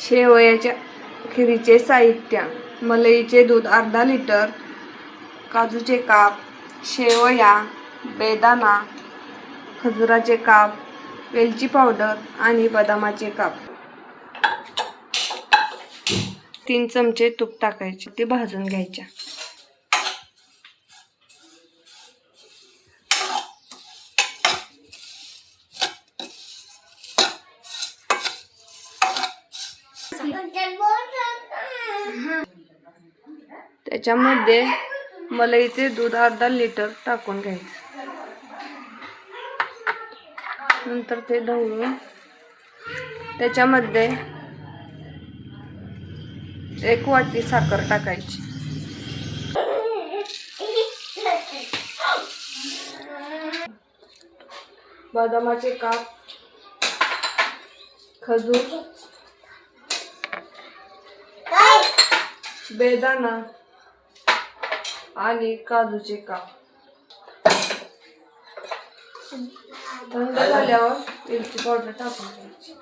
शेवयाच्या खिरीचे साहित्य: मलईचे दूध अर्धा लिटर, काजूचे काप, शेवया, बेदाणा, खजुराचे काप, वेलची पावडर आणि बदामाचे काप. 3 चमचे तूप टाकायचे, ते भाजून घ्यायच्या. त्याच्यामध्ये मलईचे दूध अर्धा लिटर टाकून घ्यायचं. नंतर ते ढवळून त्याच्यामध्ये 1 वाटी साखर टाकायची. बदामाचे काप, खजूर, बेदाणा आणि काजूचे काप. थंड झाल्यावर वेलची पावडर टाकून घ्यायची.